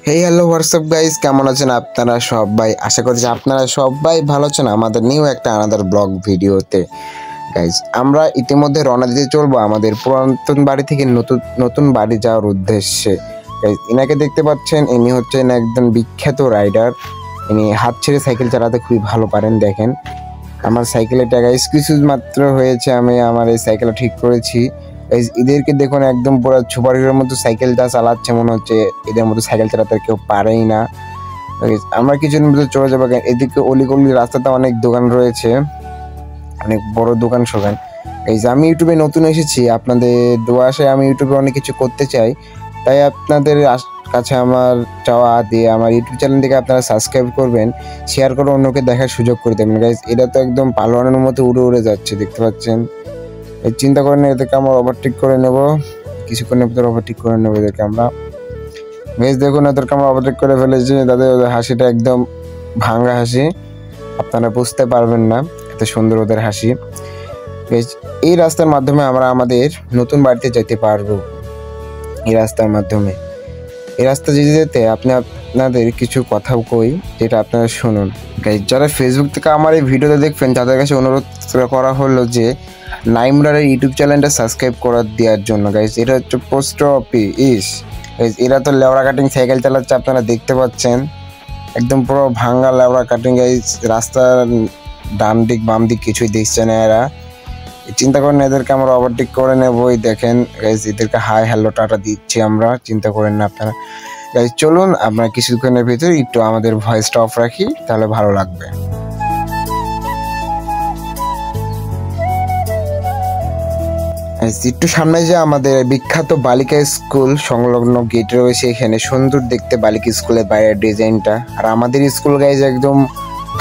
Hey hello WhatsApp guys, কেমন আছেন আপনারা সবাই? আশা করছি আপনারা সবাই ভালো আছেন আমাদের নিউ একটা আনাদার ব্লগ ভিডিওতে। গাইস, আমরা ইতিমধ্যে রওনা দিতে চলবো আমাদের পুরাতন বাড়ি থেকে নতুন নতুন বাড়ি যাওয়ার উদ্দেশ্যে। গাইস, ইনাকে দেখতে পাচ্ছেন, ইনি হচ্ছেন একজন বিখ্যাত রাইডার। ইনি হাত ছেড়ে সাইকেল চালাতে খুবই ভালো পারেন। দেখেন আমার সাইকেলটা গাইস কিছু মাত্র হয়েছে, আমি আমার এই সাইকেলটা ঠিক করেছি। এদেরকে দেখুন একদম পুরো সুপার হিরোর মতো সাইকেলটা চালাচ্ছে, মনে হচ্ছে এদের মতো সাইকেল চালাতে কেউ পারেই না। আমরা কিছুদিন ভিতরে চলে যাবো। এদিকে অলিগলি রাস্তাতে অনেক দোকান রয়েছে, অনেক বড় দোকান সোকান। এই যে আমি ইউটিউবে নতুন এসেছি, আপনাদের দোয়া আশায় আমি ইউটিউবে অনেক কিছু করতে চাই, তাই আপনাদের কাছে আমার চাওয়া দিয়ে আমার ইউটিউব চ্যানেল থেকে আপনারা সাবস্ক্রাইব করবেন, শেয়ার করে অন্যকে দেখার সুযোগ করে দেবেন। গাইজ, এটা তো একদম পালোয়ানের মতো উড়ে উড়ে যাচ্ছে, দেখতে পাচ্ছেন। চিন্তা করেন এদেরকে আমরা ওভারটেক করে নেব, কিছুক্ষণের ভিতরে ওভারটেক করে নেবো এদেরকে আমরা। বেশ দেখুন এদেরকে আমরা ওভারটেক করে ফেলেছি। তাদের হাসিটা একদম ভাঙ্গা হাসি, আপনারা বুঝতে পারবেন না এত সুন্দর ওদের হাসি। বেশ, এই রাস্তার মাধ্যমে আমরা আমাদের নতুন বাড়িতে যেতে পারবো। এই রাস্তার মাধ্যমে, এই রাস্তা যেতে যেতে আপনাদের কিছু কথাও কই, যেটা আপনারা শুনুন। যারা ফেসবুক থেকে আমার এই ভিডিওতে দেখবেন তাদের কাছে অনুরোধ করা হলো যে নাইমরারের ইউটিউব চ্যানেলটা সাবস্ক্রাইব করে দেওয়ার জন্য। গাইজ, এটা হচ্ছে পোস্ট অফিস। এরা তো লেওড়া কাটিং সাইকেল চালাচ্ছে, আপনারা দেখতে পাচ্ছেন একদম পুরো ভাঙ্গা লেওড়া কাটিং। গাইজ, রাস্তার ডান দিক বাম দিক কিছুই দেখছে না এরা। চিন্তা করেন এদেরকে আমরা ওভারটেক করে নেবই। দেখেন গাইজ, এদেরকে হাই হ্যালো টাটা দিচ্ছি আমরা, চিন্তা করেন না আপনারা। গাইজ চলুন, আমরা কিছুক্ষণের ভিতরে একটু আমাদের ভয়েসটা অফ রাখি, তাহলে ভালো লাগবে। একটু সামনে যে আমাদের বিখ্যাত বালিকা স্কুল সংলগ্ন গেট রয়েছে, এখানে সুন্দর দেখতে বালিকা স্কুলের বাইরের ডিজাইনটা। আর আমাদের স্কুল গাইজ একদম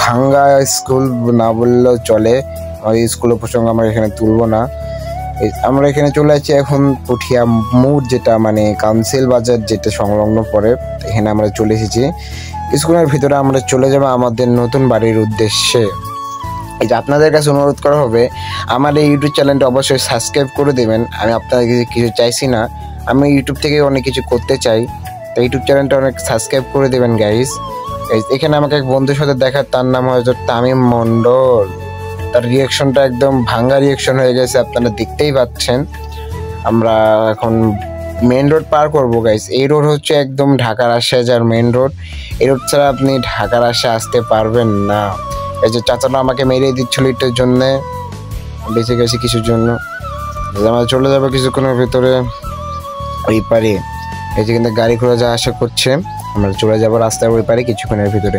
ভাঙ্গা স্কুল না বললেও চলে, আমাদের স্কুলের প্রসঙ্গ আমরা এখানে তুলবো না। আমরা এখানে চলে আসছি এখন পুঠিয়া মোড়, যেটা মানে কাউন্সিল বাজার যেটা সংলগ্ন পড়ে, এখানে আমরা চলে এসেছি। স্কুলের ভিতরে আমরা চলে যাবো আমাদের নতুন বাড়ির উদ্দেশ্যে। এই যে আপনাদের কাছে অনুরোধ করা হবে, আমার এই ইউটিউব চ্যানেলটা অবশ্যই সাবস্ক্রাইব করে দেবেন। আমি আপনাদের কিছু চাইছি না, আমি ইউটিউব থেকে অনেক কিছু করতে চাই, তো ইউটিউব চ্যানেলটা অনেক সাবস্ক্রাইব করে দেবেন গাইস। এখানে আমাকে এক বন্ধুর সাথে দেখা, তার নাম হয়তো তামিম মণ্ডল। তার রিয়াকশনটা একদম ভাঙ্গা রিয়াকশন হয়ে গেছে, আপনারা দেখতেই পাচ্ছেন। আমরা এখন মেন রোড পার করবো গাইস। এই রোড হচ্ছে একদম ঢাকার রাজশাহী যার মেন রোড। এই রোড ছাড়া আপনি ঢাকার রাজশাহী আসতে পারবেন না। এই যে চাচাটা আমাকে মেরে দিচ্ছিল এটার জন্যে, বেঁচে গেছি কিছুর জন্য। আমরা চলে যাবো কিছুক্ষণের ভিতরে ওই পারে। এই যে কিন্তু গাড়ি ঘোড়া যা আশা করছে, আমরা চলে যাবো রাস্তায় ওই পারে কিছুক্ষণের ভিতরে।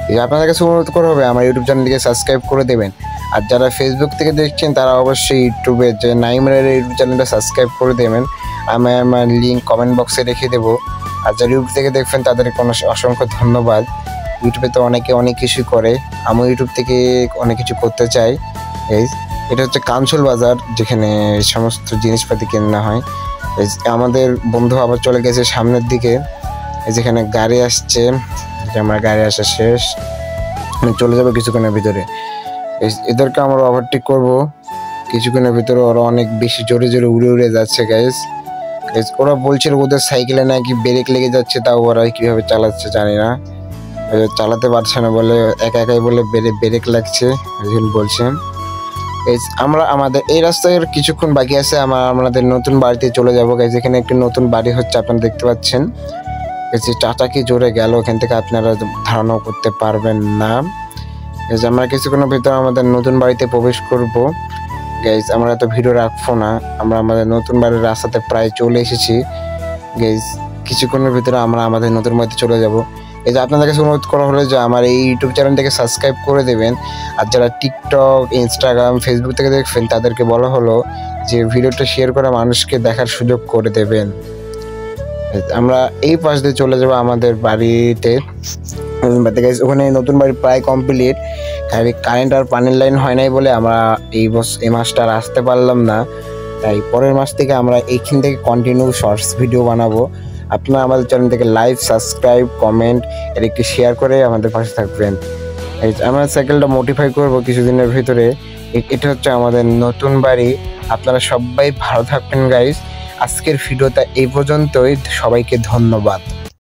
এই যে আপনাদের কাছে অনুরোধ করা হবে, আমার ইউটিউব চ্যানেলটিকে সাবস্ক্রাইব করে দেবেন। আর যারা ফেসবুক থেকে দেখছেন তারা অবশ্যই ইউটিউবে যে নাইমরারের ইউটিউব চ্যানেলটা সাবস্ক্রাইব করে দেবেন। আমি আমার লিঙ্ক কমেন্ট বক্সে রেখে দেবো। আর যারা ইউটিউব থেকে দেখবেন তাদেরকে অসংখ্য ধন্যবাদ। ইউটিউবে তো অনেকে অনেক কিছু করে, আমি ইউটিউব থেকে অনেক কিছু করতে চাই। এটা হচ্ছে কাঞ্চল বাজার, যেখানে সমস্ত জিনিসপাতি কেনা হয়। আমাদের বন্ধু আবার চলে গেছে সামনের দিকে, যেখানে গাড়ি আসছে। আমার গাড়ি আসা শেষ, চলে যাবে কিছুক্ষণের ভিতরে। এদেরকে আমরা ওভারটেক করবো কিছুক্ষণের ভিতরে। ওরা অনেক বেশি জোরে জোরে উড়ে উড়ে যাচ্ছে গাইজ। ওরা বলছিল ওদের সাইকেলে নাকি ব্রেক লেগে যাচ্ছে, তাও ওরা কিভাবে চালাচ্ছে জানি না, চালাতে পারছে না বলে, একা একাই বলে ব্রেক লাগছে বলছে। আমরা আমাদের এই রাস্তায় কিছুক্ষণ বাকি আছে, আমাদের নতুন বাড়িতে চলে যাবো গাইজ। এখানে একটি নতুন বাড়ি হচ্ছে, আপনারা দেখতে পাচ্ছেন। চাচা কি জোরে গেল, এখান থেকে আপনারা ধারণাও করতে পারবেন না। আমরা কিছুক্ষণের ভিতরে আমাদের নতুন বাড়িতে প্রবেশ করব গাইজ। আমরা এত ভিডিও রাখবো না, আমরা আমাদের নতুন বাড়ির রাস্তাতে প্রায় চলে এসেছি গাইজ। কিছুক্ষণের ভিতরে আমরা আমাদের নতুন বাড়িতে চলে যাব। এই যে আপনাদের কাছে অনুরোধ করা হলো যে আমার এই ইউটিউব চ্যানেলটাকে সাবস্ক্রাইব করে দেবেন। আর যারা টিকটক, ইনস্টাগ্রাম, ফেসবুক থেকে দেখবেন তাদেরকে বলা হলো যে ভিডিওটা শেয়ার করে মানুষকে দেখার সুযোগ করে দেবেন। আমরা এই পাশ দিয়ে চলে যাব আমাদের বাড়িতে। ওখানে নতুন বাড়ি প্রায় কমপ্লিট, কারেন্ট আর পানির লাইন হয় নাই বলে আমরা এই মাসটা আর আসতে পারলাম না। তাই পরের মাস থেকে আমরা এইখান থেকে কন্টিনিউ শর্টস ভিডিও বানাবো। আপনারা আমাদের চ্যানেল থেকে লাইক, সাবস্ক্রাইব, কমেন্ট এর একটু শেয়ার করে আমাদের পাশে থাকবেন। আমরা সাইকেলটা মডিফাই করব কিছুদিনের ভিতরে। এটা হচ্ছে আমাদের নতুন বাড়ি। আপনারা সবাই ভালো থাকবেন গাইজ। আজকের ভিডিওটা এই পর্যন্তই, সবাইকে ধন্যবাদ।